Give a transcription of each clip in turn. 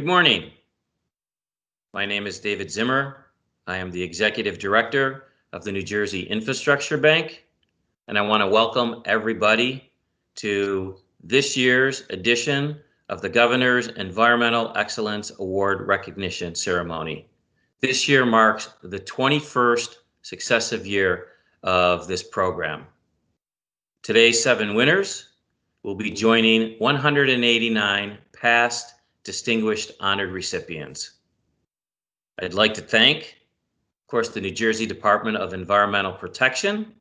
Good morning. My name is David Zimmer. I am the Executive Director of the New Jersey Infrastructure Bank, and I want to welcome everybody to this year's edition of the Governor's Environmental Excellence Award Recognition Ceremony. This year marks the 21st successive year of this program. Today's 7 winners will be joining 189 past distinguished honored recipients. I'd like to thank, of course, the New Jersey Department of Environmental Protection,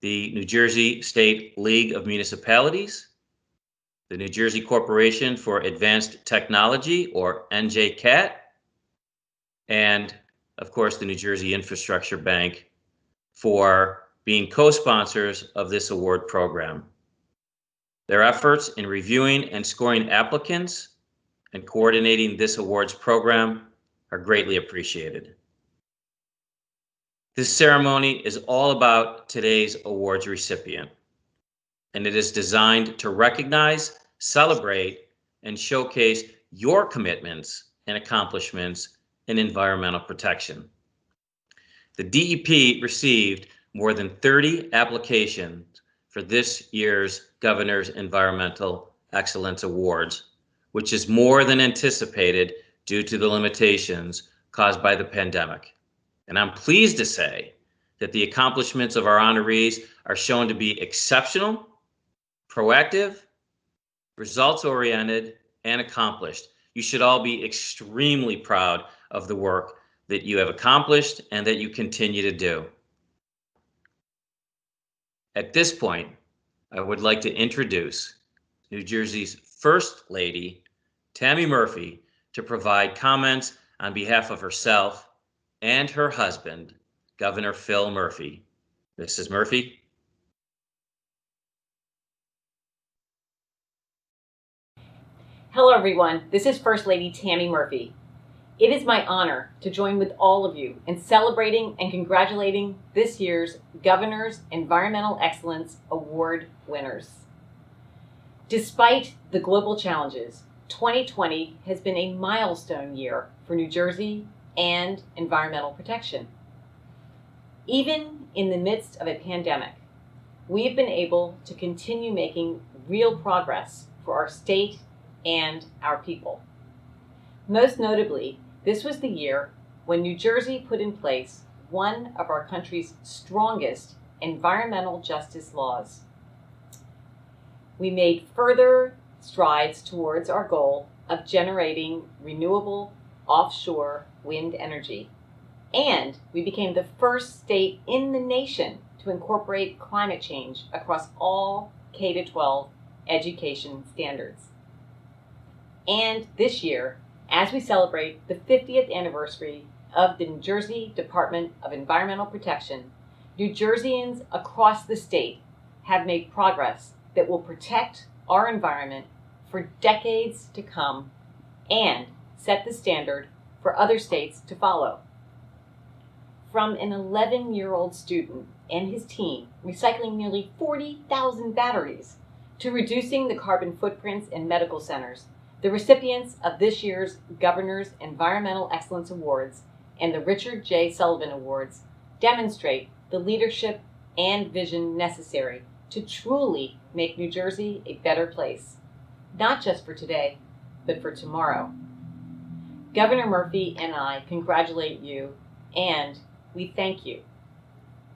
the New Jersey State League of Municipalities, the New Jersey Corporation for Advanced Technology, or NJCAT, and, of course, the New Jersey Infrastructure Bank for being co-sponsors of this award program. Their efforts in reviewing and scoring applicants and coordinating this awards program are greatly appreciated. This ceremony is all about today's awards recipient, and it is designed to recognize, celebrate, and showcase your commitments and accomplishments in environmental protection. The DEP received more than 30 applications for this year's Governor's Environmental Excellence Awards, which is more than anticipated due to the limitations caused by the pandemic. And I'm pleased to say that the accomplishments of our honorees are shown to be exceptional, proactive, results-oriented, and accomplished. You should all be extremely proud of the work that you have accomplished and that you continue to do. At this point, I would like to introduce New Jersey's First Lady, Tammy Murphy, to provide comments on behalf of herself and her husband, Governor Phil Murphy. Mrs. Murphy. Hello, everyone. This is First Lady Tammy Murphy. It is my honor to join with all of you in celebrating and congratulating this year's Governor's Environmental Excellence Award winners. Despite the global challenges, 2020 has been a milestone year for New Jersey and environmental protection. Even in the midst of a pandemic, we have been able to continue making real progress for our state and our people. Most notably, this was the year when New Jersey put in place one of our country's strongest environmental justice laws. We made further strides towards our goal of generating renewable offshore wind energy, and we became the first state in the nation to incorporate climate change across all K-12 education standards. And this year, as we celebrate the 50th anniversary of the New Jersey Department of Environmental Protection, New Jerseyans across the state have made progress that will protect our environment for decades to come and set the standard for other states to follow. From an 11-year-old student and his team recycling nearly 40,000 batteries to reducing the carbon footprints in medical centers, the recipients of this year's Governor's Environmental Excellence Awards and the Richard J. Sullivan Awards demonstrate the leadership and vision necessary to truly make New Jersey a better place, not just for today, but for tomorrow. Governor Murphy and I congratulate you, and we thank you.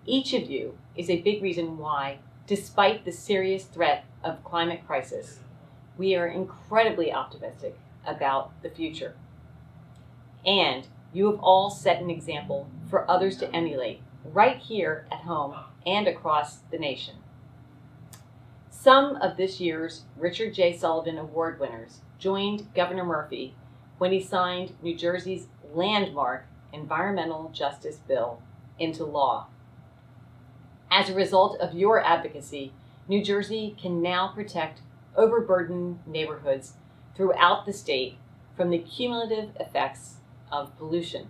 Each of you is a big reason why, despite the serious threat of climate crisis, we are incredibly optimistic about the future. And you have all set an example for others to emulate right here at home and across the nation. Some of this year's Richard J. Sullivan Award winners joined Governor Murphy when he signed New Jersey's landmark Environmental Justice Bill into law. As a result of your advocacy, New Jersey can now protect overburdened neighborhoods throughout the state from the cumulative effects of pollution.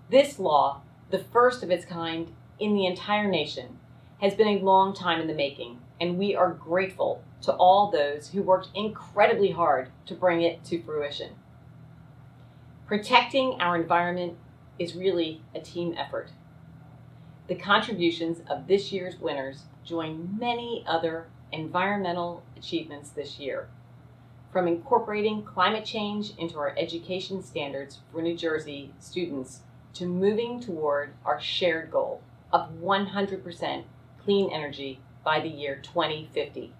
This law, the first of its kind in the entire nation, has been a long time in the making and we are grateful to all those who worked incredibly hard to bring it to fruition. Protecting our environment is really a team effort. The contributions of this year's winners join many other environmental achievements this year, from incorporating climate change into our education standards for New Jersey students to moving toward our shared goal of 100% clean energy by the year 2050.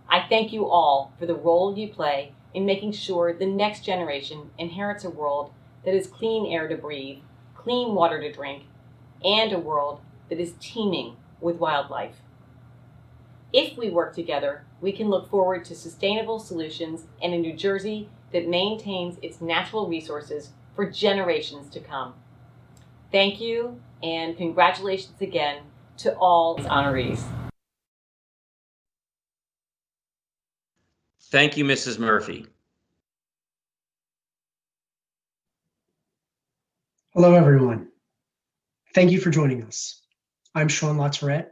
I thank you all for the role you play in making sure the next generation inherits a world that is clean air to breathe, clean water to drink, and a world that is teeming with wildlife. If we work together, we can look forward to sustainable solutions and a New Jersey that maintains its natural resources for generations to come. Thank you, and congratulations again to all honorees. Thank you, Mrs. Murphy. Hello, everyone. Thank you for joining us. I'm Sean LaTourette,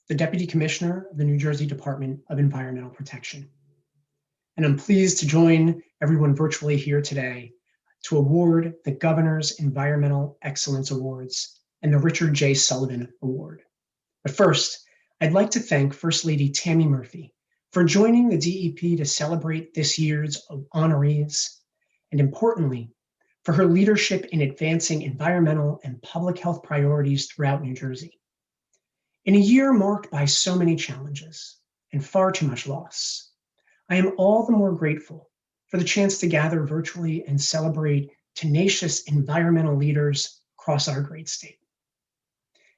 the Deputy Commissioner of the New Jersey Department of Environmental Protection. And I'm pleased to join everyone virtually here today to award the Governor's Environmental Excellence Awards and the Richard J. Sullivan Award. But first, I'd like to thank First Lady Tammy Murphy for joining the DEP to celebrate this year's honorees, and importantly, for her leadership in advancing environmental and public health priorities throughout New Jersey. In a year marked by so many challenges and far too much loss, I am all the more grateful for the chance to gather virtually and celebrate tenacious environmental leaders across our great state.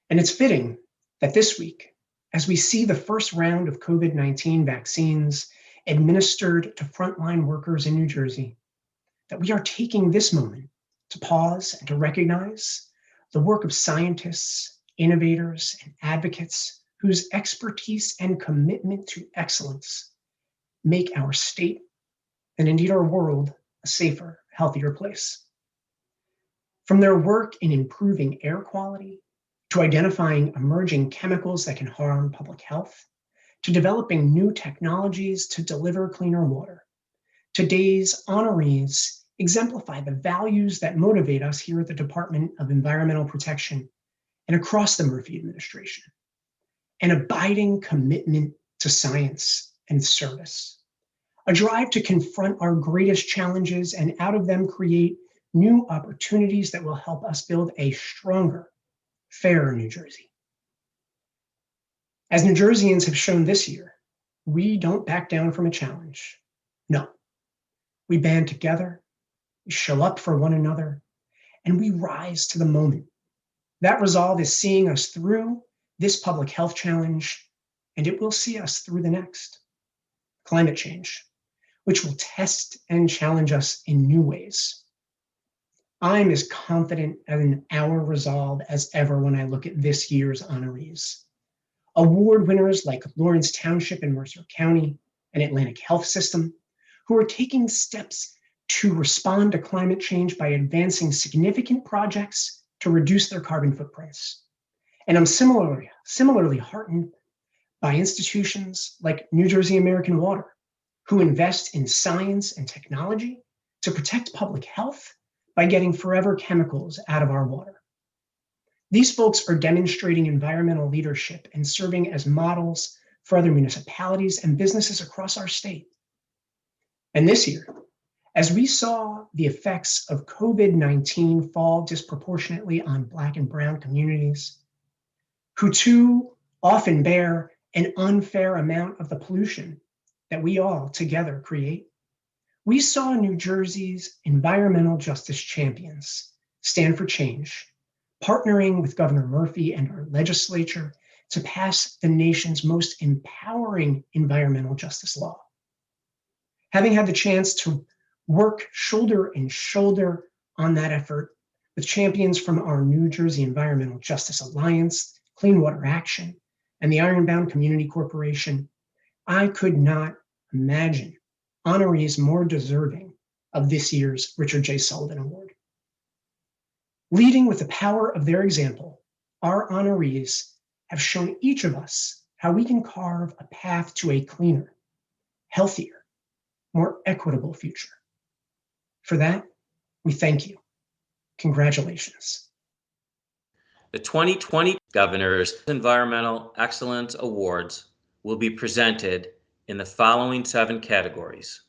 And it's fitting that this week, as we see the first round of COVID-19 vaccines administered to frontline workers in New Jersey, that we are taking this moment to pause and to recognize the work of scientists, innovators, and advocates whose expertise and commitment to excellence make our state, and indeed our world, a safer, healthier place. From their work in improving air quality, to identifying emerging chemicals that can harm public health, to developing new technologies to deliver cleaner water, today's honorees exemplify the values that motivate us here at the Department of Environmental Protection and across the Murphy administration: an abiding commitment to science and service, a drive to confront our greatest challenges and out of them create new opportunities that will help us build a stronger, fairer New Jersey. As New Jerseyans have shown this year, we don't back down from a challenge. No, we band together, we show up for one another, and we rise to the moment. That resolve is seeing us through this public health challenge, and it will see us through the next: climate change, which will test and challenge us in new ways. I'm as confident in our resolve as ever when I look at this year's honorees. Award winners like Lawrence Township in Mercer County and Atlantic Health System, who are taking steps to respond to climate change by advancing significant projects to reduce their carbon footprints. And I'm similarly heartened by institutions like New Jersey American Water, who invest in science and technology to protect public health by getting forever chemicals out of our water. These folks are demonstrating environmental leadership and serving as models for other municipalities and businesses across our state. And this year, as we saw the effects of COVID-19 fall disproportionately on Black and Brown communities, who too often bear an unfair amount of the pollution that we all together create, we saw New Jersey's environmental justice champions stand for change, partnering with Governor Murphy and our legislature to pass the nation's most empowering environmental justice law. Having had the chance to work shoulder and shoulder on that effort with champions from our New Jersey Environmental Justice Alliance, Clean Water Action, and the Ironbound Community Corporation, I could not imagine honorees more deserving of this year's Richard J. Sullivan Award. Leading with the power of their example, our honorees have shown each of us how we can carve a path to a cleaner, healthier, more equitable future. For that, we thank you. Congratulations. The 2020 Governor's Environmental Excellence Awards will be presented in the following 7 categories: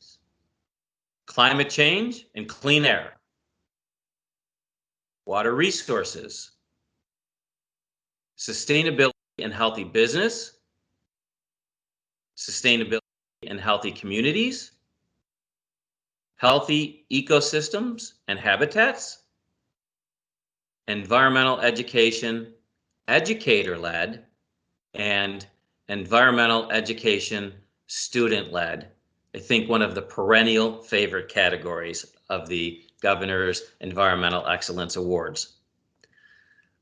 climate change and clean air, water resources, sustainability and healthy business, sustainability and healthy communities, healthy ecosystems and habitats, environmental education, educator-led, and environmental education, student-led. I think one of the perennial favorite categories of the Governor's Environmental Excellence Awards.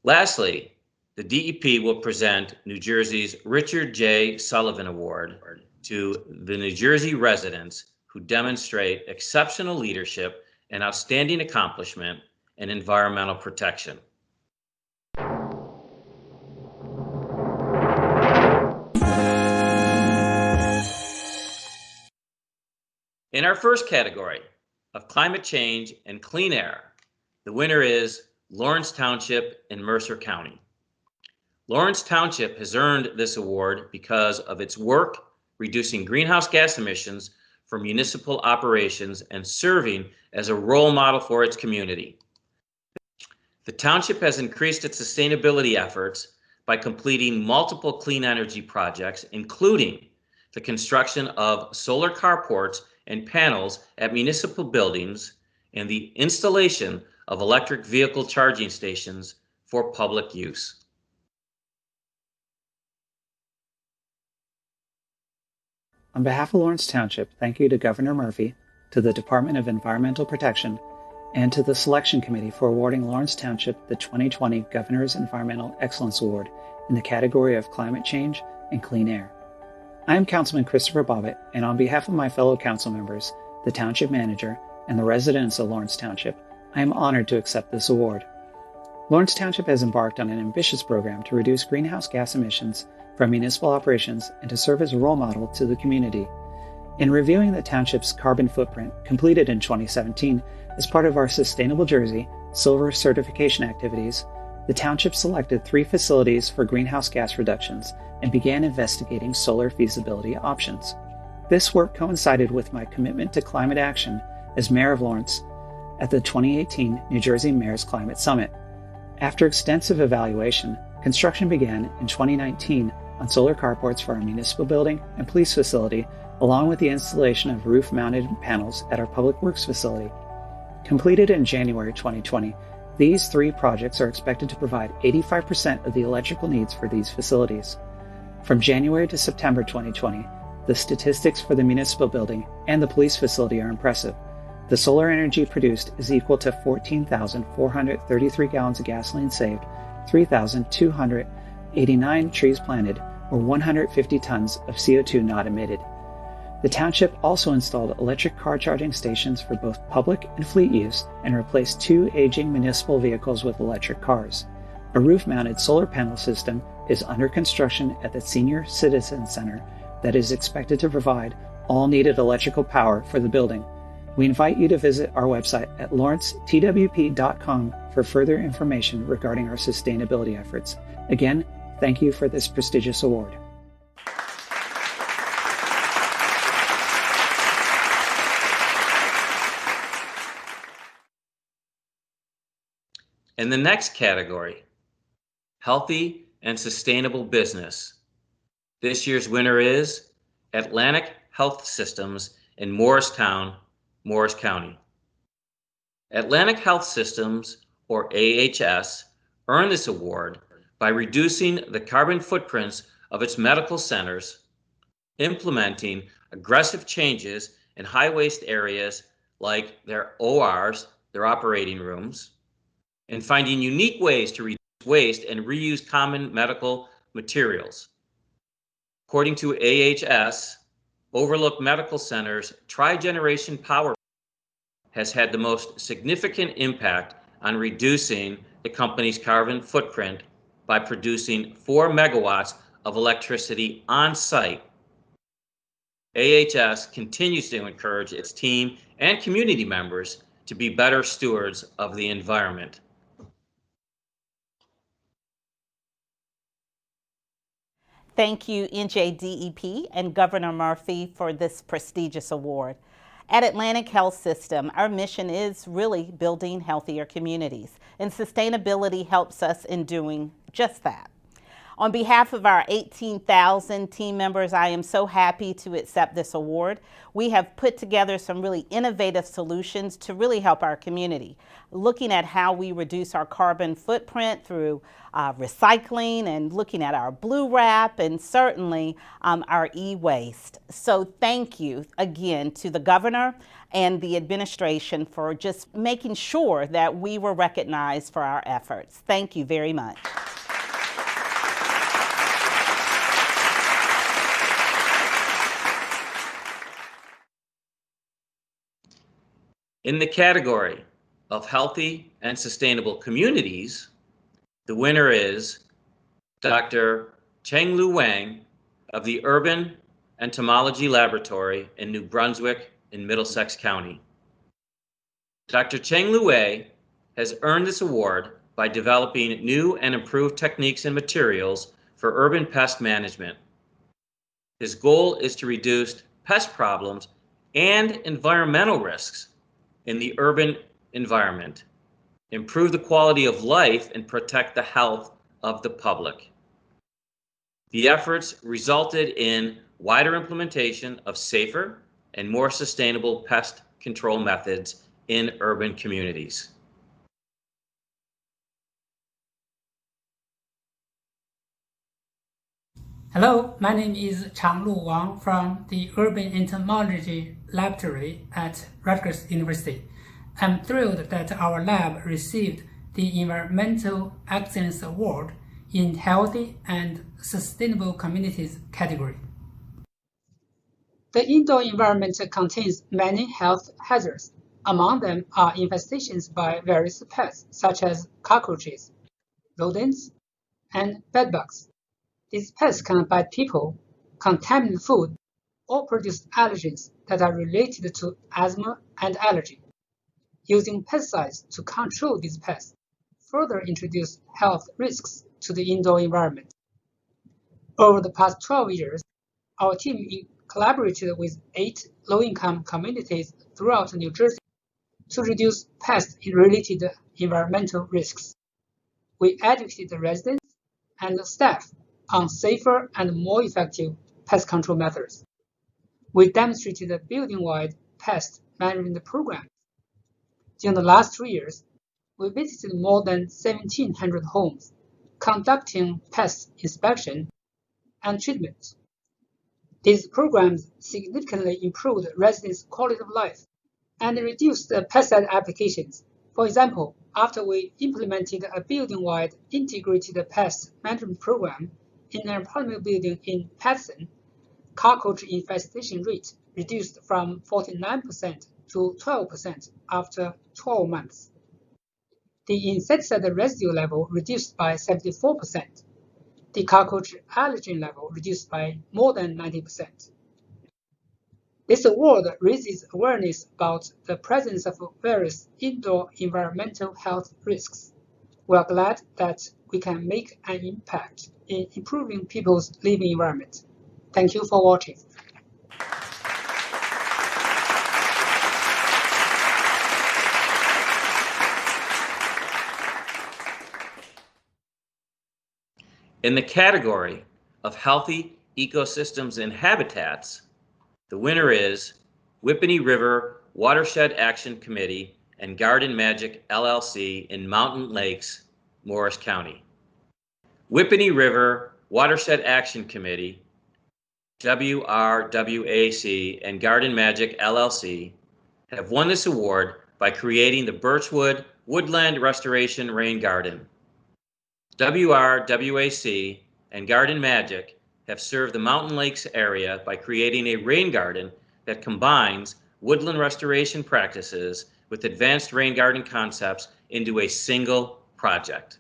Lastly, the DEP will present New Jersey's Richard J. Sullivan Award to the New Jersey residents who demonstrate exceptional leadership and outstanding accomplishment in environmental protection. In our first category of climate change and clean air, the winner is Lawrence Township in Mercer County. Lawrence Township has earned this award because of its work reducing greenhouse gas emissions for municipal operations and serving as a role model for its community. The township has increased its sustainability efforts by completing multiple clean energy projects, including the construction of solar carports and panels at municipal buildings and the installation of electric vehicle charging stations for public use. On behalf of Lawrence Township, thank you to Governor Murphy, to the Department of Environmental Protection, and to the Selection Committee for awarding Lawrence Township the 2020 Governor's Environmental Excellence Award in the category of Climate Change and Clean Air. I am Councilman Christopher Bobbitt, and on behalf of my fellow council members, the Township Manager, and the residents of Lawrence Township, I am honored to accept this award. Lawrence Township has embarked on an ambitious program to reduce greenhouse gas emissions from municipal operations and to serve as a role model to the community. In reviewing the township's carbon footprint completed in 2017 as part of our Sustainable Jersey Silver certification activities, the township selected 3 facilities for greenhouse gas reductions and began investigating solar feasibility options. This work coincided with my commitment to climate action as Mayor of Lawrence at the 2018 New Jersey Mayor's Climate Summit. After extensive evaluation, construction began in 2019 on solar carports for our municipal building and police facility, along with the installation of roof-mounted panels at our Public Works facility. Completed in January 2020, these 3 projects are expected to provide 85% of the electrical needs for these facilities. From January to September 2020, the statistics for the municipal building and the police facility are impressive. The solar energy produced is equal to 14,433 gallons of gasoline saved, 3,289 trees planted, or 150 tons of CO2 not emitted. The township also installed electric car charging stations for both public and fleet use and replaced 2 aging municipal vehicles with electric cars. A roof-mounted solar panel system is under construction at the Senior Citizen Center that is expected to provide all needed electrical power for the building. We invite you to visit our website at lawrencetwp.com for further information regarding our sustainability efforts. Again, thank you for this prestigious award. In the next category, healthy and sustainable business, this year's winner is Atlantic Health Systems in Morristown, Morris County. Atlantic Health Systems, or AHS, earned this award by reducing the carbon footprints of its medical centers, implementing aggressive changes in high waste areas like their ORs, their operating rooms, and finding unique ways to reduce waste and reuse common medical materials. According to AHS, Overlook Medical Center's tri-generation power has had the most significant impact on reducing the company's carbon footprint by producing 4 megawatts of electricity on site, AHS continues to encourage its team and community members to be better stewards of the environment. Thank you, NJDEP and Governor Murphy, for this prestigious award. At Atlantic Health System, our mission is really building healthier communities, and sustainability helps us in doing just that. On behalf of our 18,000 team members, I am so happy to accept this award. We have put together some really innovative solutions to really help our community, looking at how we reduce our carbon footprint through recycling and looking at our blue wrap and certainly our e-waste. So thank you again to the governor and the administration for just making sure that we were recognized for our efforts. Thank you very much. In the category of healthy and sustainable communities, the winner is Dr. Cheng-Lu Wang of the Urban Entomology Laboratory in New Brunswick in Middlesex County. Dr. Cheng-Lu Wang has earned this award by developing new and improved techniques and materials for urban pest management. His goal is to reduce pest problems and environmental risks in the urban environment, improve the quality of life, and protect the health of the public. The efforts resulted in wider implementation of safer and more sustainable pest control methods in urban communities. Hello, my name is Chang-Lu Wang from the Urban Entomology Laboratory at Rutgers University. I'm thrilled that our lab received the Environmental Excellence Award in Healthy and Sustainable Communities category. The indoor environment contains many health hazards. Among them are infestations by various pests such as cockroaches, rodents, and bedbugs. These pests can bite people, contaminate food, or produce allergens that are related to asthma and allergy. Using pesticides to control these pests further introduce health risks to the indoor environment. Over the past 12 years, our team collaborated with 8 low-income communities throughout New Jersey to reduce pest-related environmental risks. We educated the residents and the staff on safer and more effective pest control methods. We demonstrated a building-wide pest management program. During the last 3 years, we visited more than 1,700 homes, conducting pest inspection and treatment. These programs significantly improved residents' quality of life and reduced the pesticide applications. For example, after we implemented a building-wide integrated pest management program in an apartment building in Patterson, cockroach infestation rate reduced from 49% to 12% after 12 months. The insecticide residue level reduced by 74%. The cockroach allergen level reduced by more than 90%. This award raises awareness about the presence of various indoor environmental health risks. We are glad that we can make an impact in improving people's living environment. Thank you for watching. In the category of healthy ecosystems and habitats, the winner is Whippany River Watershed Action Committee and Garden Magic LLC in Mountain Lakes, Morris County. Whippany River Watershed Action Committee, WRWAC, and Garden Magic LLC have won this award by creating the Birchwood Woodland Restoration Rain Garden. WRWAC and Garden Magic have served the Mountain Lakes area by creating a rain garden that combines woodland restoration practices with advanced rain garden concepts into a single project.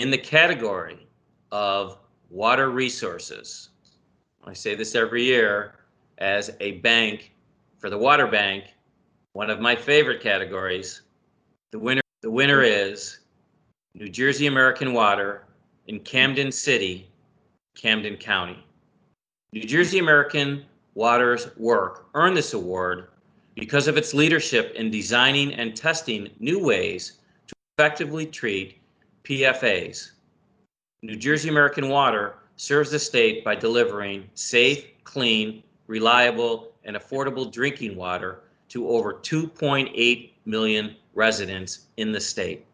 In the category of water resources, I say this every year as a bank for the water bank, one of my favorite categories, the winner is New Jersey American Water in Camden City, Camden County. New Jersey American Water's work earned this award because of its leadership in designing and testing new ways to effectively treat PFAS. New Jersey American Water serves the state by delivering safe, clean, reliable, and affordable drinking water to over 2.8 million residents in the state.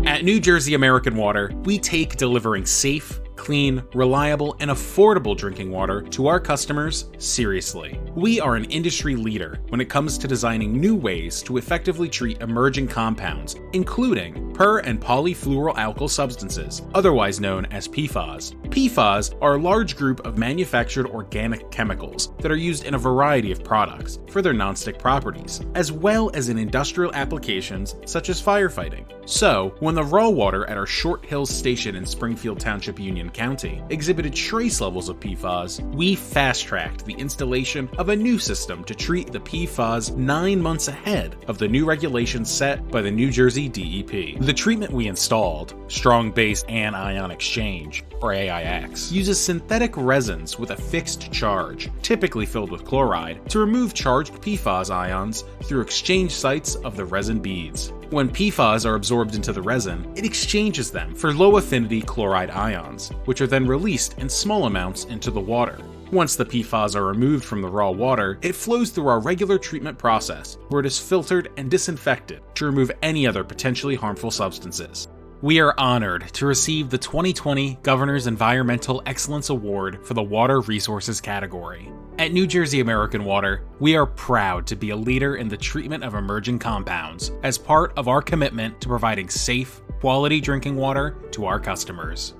At New Jersey American Water, we take delivering safe, clean, reliable, and affordable drinking water to our customers seriously. We are an industry leader when it comes to designing new ways to effectively treat emerging compounds, including per- and polyfluoroalkyl substances, otherwise known as PFAS. PFAS are a large group of manufactured organic chemicals that are used in a variety of products for their nonstick properties, as well as in industrial applications such as firefighting. So, when the raw water at our Short Hills Station in Springfield Township, Union County exhibited trace levels of PFAS, we fast-tracked the installation of a new system to treat the PFAS 9 months ahead of the new regulations set by the New Jersey DEP. The treatment we installed, Strong Base Anion Exchange, or AIX, uses synthetic resins with a fixed charge, typically filled with chloride, to remove charged PFAS ions through exchange sites of the resin beads. When PFAS are absorbed into the resin, it exchanges them for low-affinity chloride ions, which are then released in small amounts into the water. Once the PFAS are removed from the raw water, it flows through our regular treatment process, where it is filtered and disinfected to remove any other potentially harmful substances. We are honored to receive the 2020 Governor's Environmental Excellence Award for the Water Resources category. At New Jersey American Water, we are proud to be a leader in the treatment of emerging compounds as part of our commitment to providing safe, quality drinking water to our customers.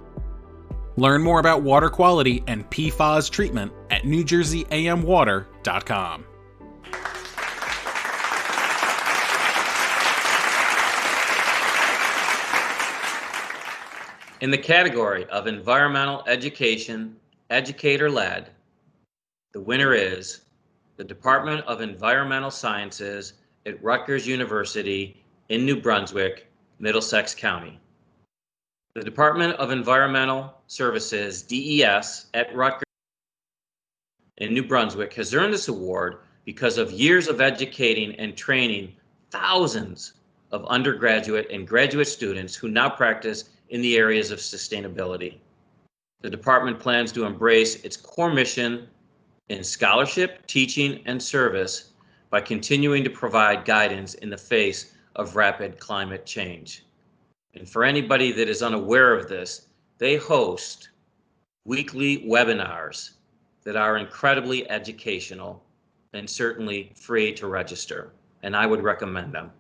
Learn more about water quality and PFAS treatment at NewJerseyAMWater.com. In the category of environmental education, educator-led, the winner is the Department of Environmental Sciences at Rutgers University in New Brunswick, Middlesex County. The Department of Environmental Services, DES, at Rutgers in New Brunswick has earned this award because of years of educating and training thousands of undergraduate and graduate students who now practice in the areas of sustainability. The department plans to embrace its core mission in scholarship, teaching, and service by continuing to provide guidance in the face of rapid climate change. And for anybody that is unaware of this, they host weekly webinars that are incredibly educational and certainly free to register, and I would recommend them.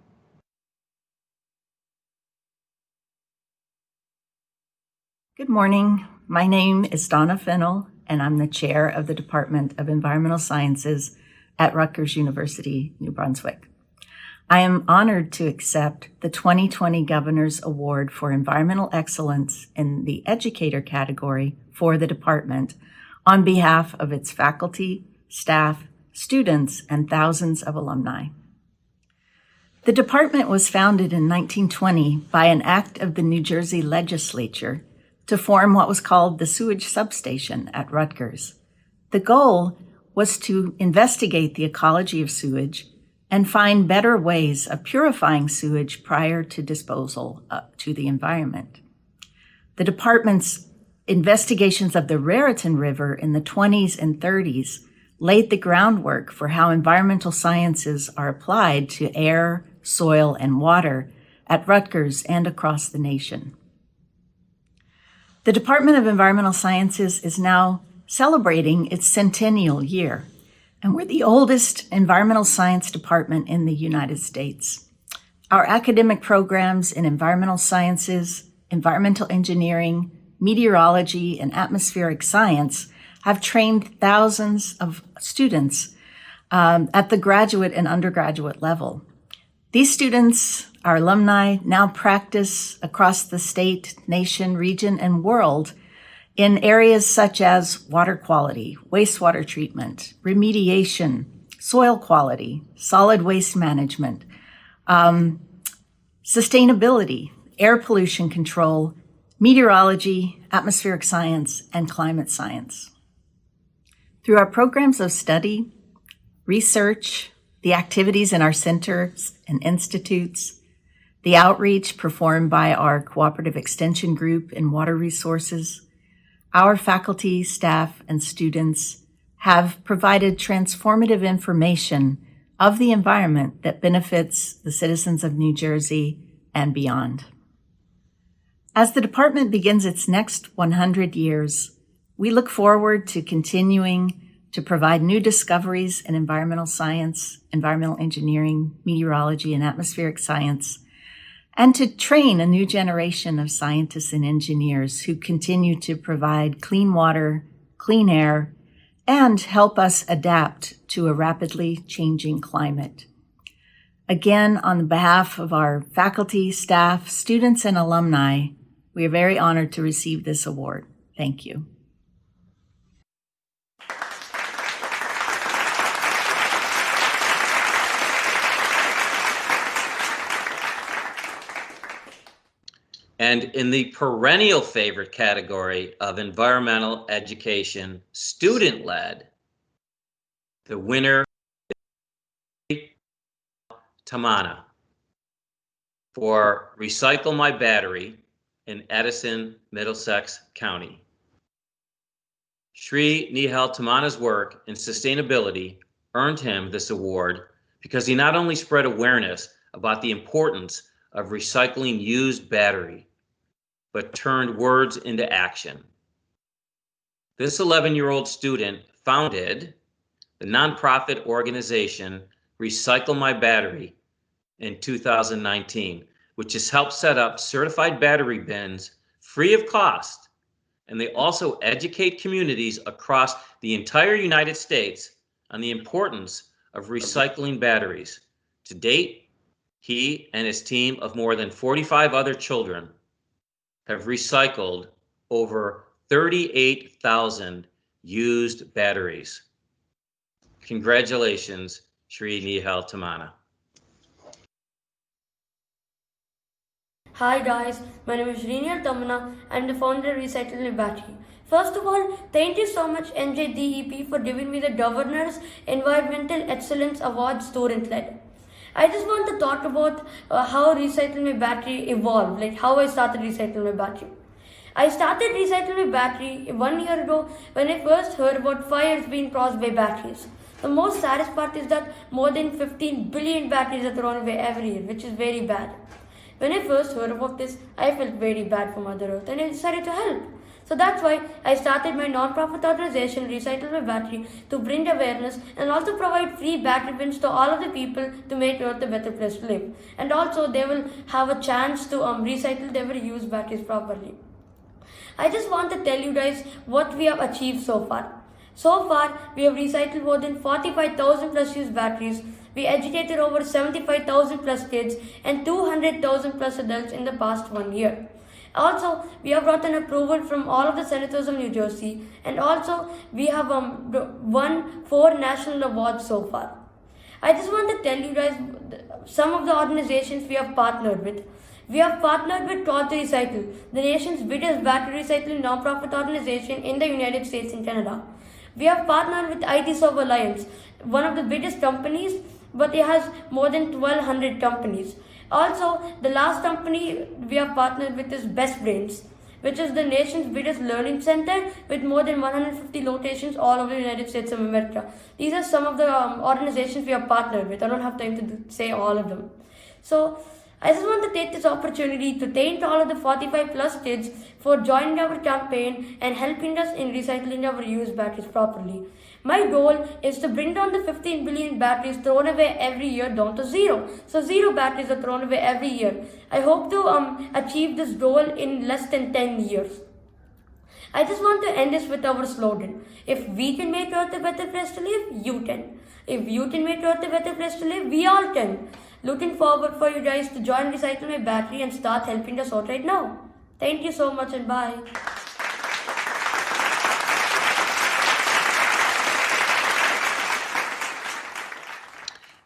Good morning. My name is Donna Fennell, and I'm the chair of the Department of Environmental Sciences at Rutgers University, New Brunswick. I am honored to accept the 2020 Governor's Award for Environmental Excellence in the Educator category for the department on behalf of its faculty, staff, students, and thousands of alumni. The department was founded in 1920 by an act of the New Jersey legislature to form what was called the sewage substation at Rutgers. The goal was to investigate the ecology of sewage and find better ways of purifying sewage prior to disposal to the environment. The department's investigations of the Raritan River in the 20s and 30s laid the groundwork for how environmental sciences are applied to air, soil, and water at Rutgers and across the nation. The Department of Environmental Sciences is now celebrating its centennial year, and we're the oldest environmental science department in the United States. Our academic programs in environmental sciences, environmental engineering, meteorology, and atmospheric science have trained thousands of students at the graduate and undergraduate level. These students, our alumni, now practice across the state, nation, region, and world in areas such as water quality, wastewater treatment, remediation, soil quality, solid waste management, sustainability, air pollution control, meteorology, atmospheric science, and climate science. Through our programs of study, research, the activities in our centers and institutes, the outreach performed by our cooperative extension group in water resources, our faculty, staff, and students have provided transformative information of the environment that benefits the citizens of New Jersey and beyond. As the department begins its next 100 years, we look forward to continuing to provide new discoveries in environmental science, environmental engineering, meteorology, and atmospheric science, and to train a new generation of scientists and engineers who continue to provide clean water, clean air, and help us adapt to a rapidly changing climate. Again, on behalf of our faculty, staff, students, and alumni, we are very honored to receive this award. Thank you. And in the perennial favorite category of environmental education, student-led, the winner is Tamana for Recycle My Battery in Edison, Middlesex County. Shri Nihal Tamana's work in sustainability earned him this award because he not only spread awareness about the importance of recycling used battery, but turned words into action. This 11-year-old student founded the nonprofit organization Recycle My Battery in 2019, which has helped set up certified battery bins free of cost. And they also educate communities across the entire United States on the importance of recycling batteries. To date, he and his team of more than 45 other children have recycled over 38,000 used batteries. Congratulations, Shri Nihal Tamana. Hi guys, my name is Shri Nihal Tamana. I'm the founder of Recycle My Battery. First of all, thank you so much NJDEP for giving me the Governor's Environmental Excellence Award student-led. I just want to talk about how Recycle My Battery evolved, like how I started Recycle My Battery. I started Recycle My Battery 1 year ago when I first heard about fires being caused by batteries. The most saddest part is that more than 15 billion batteries are thrown away every year, which is very bad. When I first heard about this, I felt very bad for Mother Earth and I decided to help. So that's why I started my non-profit organization, Recycle My Battery, to bring awareness and also provide free battery bins to all of the people to make Earth a better place to live. And also they will have a chance to recycle their used batteries properly. I just want to tell you guys what we have achieved so far. So far, we have recycled more than 45,000 plus used batteries. We educated over 75,000 plus kids and 200,000 plus adults in the past 1 year. Also, we have gotten approval from all of the senators of New Jersey, and also we have won 4 national awards so far. I just want to tell you guys some of the organizations we have partnered with. We have partnered with Call to Recycle, the nation's biggest battery recycling non-profit organization in the United States and Canada. We have partnered with IT Serve Alliance, one of the biggest companies, but it has more than 1,200 companies. Also, the last company we have partnered with is Best Brains, which is the nation's biggest learning center with more than 150 locations all over the United States of America. These are some of the organizations we have partnered with. I don't have time to say all of them. So, I just want to take this opportunity to thank all of the 45 plus kids for joining our campaign and helping us in recycling our used batteries properly. My goal is to bring down the 15 billion batteries thrown away every year down to 0. So 0 batteries are thrown away every year. I hope to achieve this goal in less than 10 years. I just want to end this with our slogan. If we can make Earth a better place to live, you can. If you can make Earth a better place to live, we all can. Looking forward for you guys to join Recycle My Battery and start helping us out right now. Thank you so much and bye.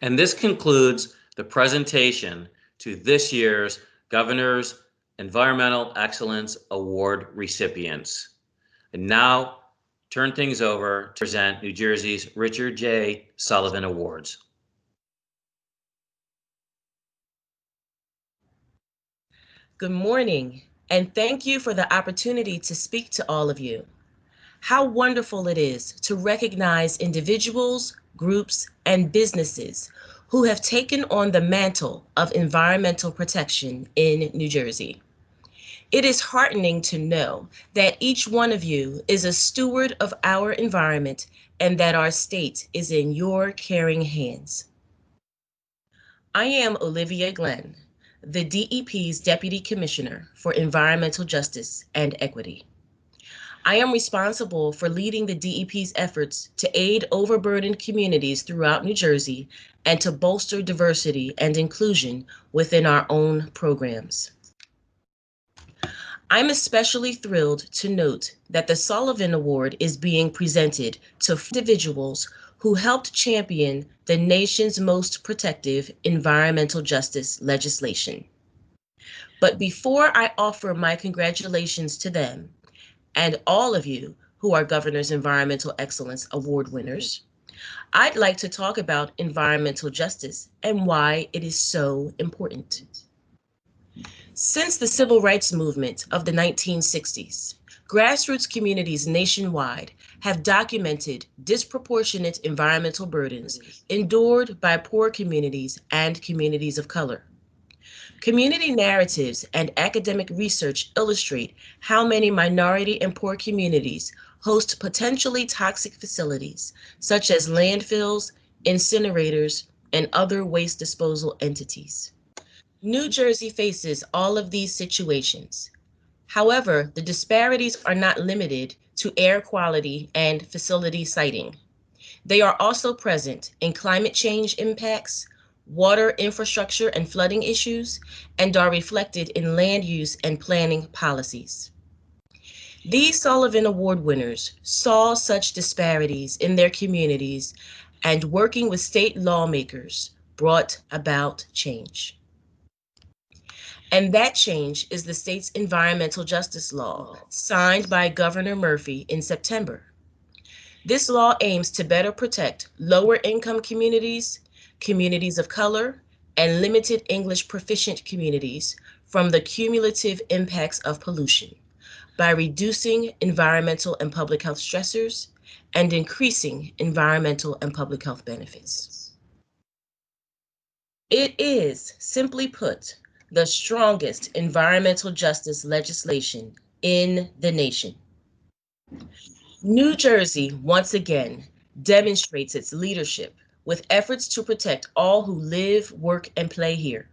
And this concludes the presentation to this year's Governor's Environmental Excellence Award recipients. And now turn things over to present New Jersey's Richard J. Sullivan Awards. Good morning, and thank you for the opportunity to speak to all of you. How wonderful it is to recognize individuals, groups, and businesses who have taken on the mantle of environmental protection in New Jersey. It is heartening to know that each one of you is a steward of our environment and that our state is in your caring hands. I am Olivia Glenn, the DEP's Deputy Commissioner for Environmental Justice and Equity. I am responsible for leading the DEP's efforts to aid overburdened communities throughout New Jersey and to bolster diversity and inclusion within our own programs. I'm especially thrilled to note that the Sullivan Award is being presented to individuals who helped champion the nation's most protective environmental justice legislation. But before I offer my congratulations to them and all of you who are Governor's Environmental Excellence Award winners, I'd like to talk about environmental justice and why it is so important. Since the civil rights movement of the 1960s, grassroots communities nationwide have documented disproportionate environmental burdens endured by poor communities and communities of color. Community narratives and academic research illustrate how many minority and poor communities host potentially toxic facilities, such as landfills, incinerators, and other waste disposal entities. New Jersey faces all of these situations. However, the disparities are not limited to air quality and facility siting. They are also present in climate change impacts, water infrastructure and flooding issues, and are reflected in land use and planning policies. These Sullivan Award winners saw such disparities in their communities and, working with state lawmakers, brought about change. And that change is the state's environmental justice law, signed by Governor Murphy in September. This law aims to better protect lower income communities, communities of color, and limited English proficient communities from the cumulative impacts of pollution by reducing environmental and public health stressors and increasing environmental and public health benefits. It is, simply put, the strongest environmental justice legislation in the nation. New Jersey, once again, demonstrates its leadership with efforts to protect all who live, work, and play here.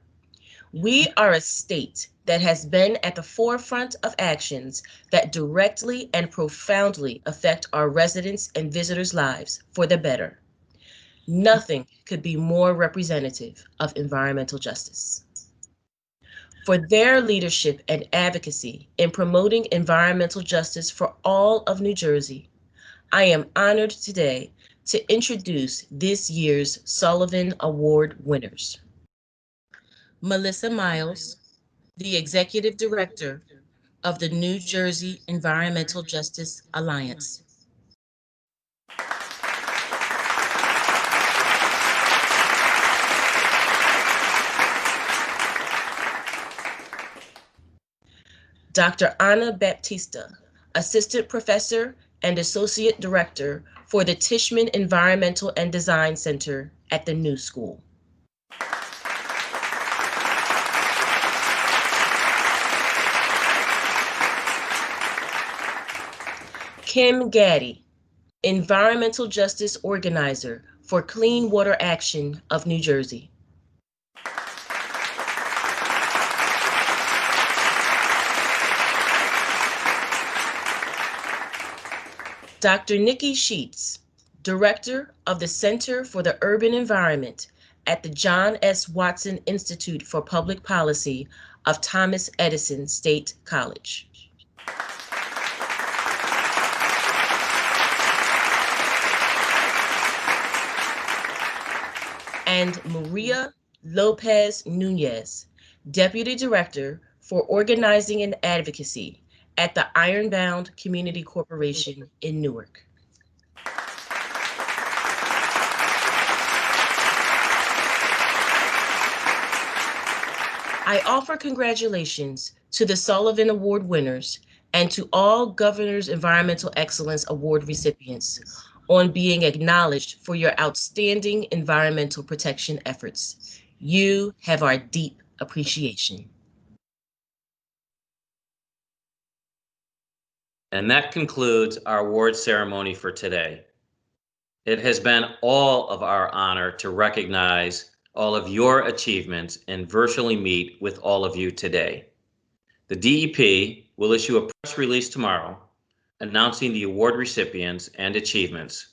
We are a state that has been at the forefront of actions that directly and profoundly affect our residents' and visitors' lives for the better. Nothing could be more representative of environmental justice. For their leadership and advocacy in promoting environmental justice for all of New Jersey, I am honored today to introduce this year's Sullivan Award winners. Melissa Miles, the Executive Director of the New Jersey Environmental Justice Alliance. Dr. Ana Baptista, Assistant Professor and Associate Director for the Tishman Environmental and Design Center at the New School. Kim Gaddy, Environmental Justice Organizer for Clean Water Action of New Jersey. Dr. Nikki Sheets, Director of the Center for the Urban Environment at the John S. Watson Institute for Public Policy of Thomas Edison State College. And Maria Lopez Nunez, Deputy Director for Organizing and Advocacy at the Ironbound Community Corporation in Newark. I offer congratulations to the Sullivan Award winners and to all Governor's Environmental Excellence Award recipients on being acknowledged for your outstanding environmental protection efforts. You have our deep appreciation. And that concludes our award ceremony for today. It has been all of our honor to recognize all of your achievements and virtually meet with all of you today. The DEP will issue a press release tomorrow announcing the award recipients and achievements.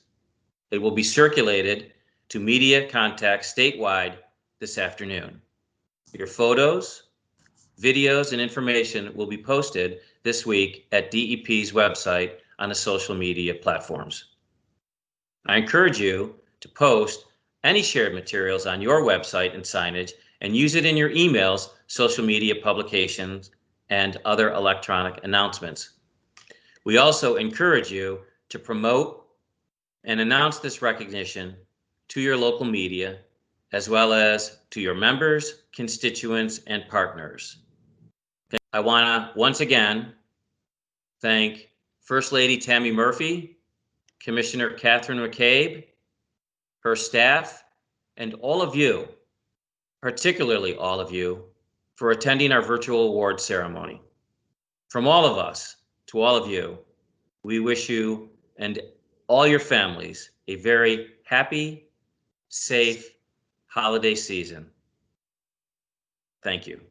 It will be circulated to media contacts statewide this afternoon. Your photos, videos, and information will be posted this week at DEP's website on the social media platforms. I encourage you to post any shared materials on your website and signage and use it in your emails, social media publications, and other electronic announcements. We also encourage you to promote and announce this recognition to your local media, as well as to your members, constituents, and partners. I want to once again thank First Lady Tammy Murphy, Commissioner Catherine McCabe, her staff, and all of you, particularly all of you, for attending our virtual award ceremony. From all of us to all of you, we wish you and all your families a very happy, safe holiday season. Thank you.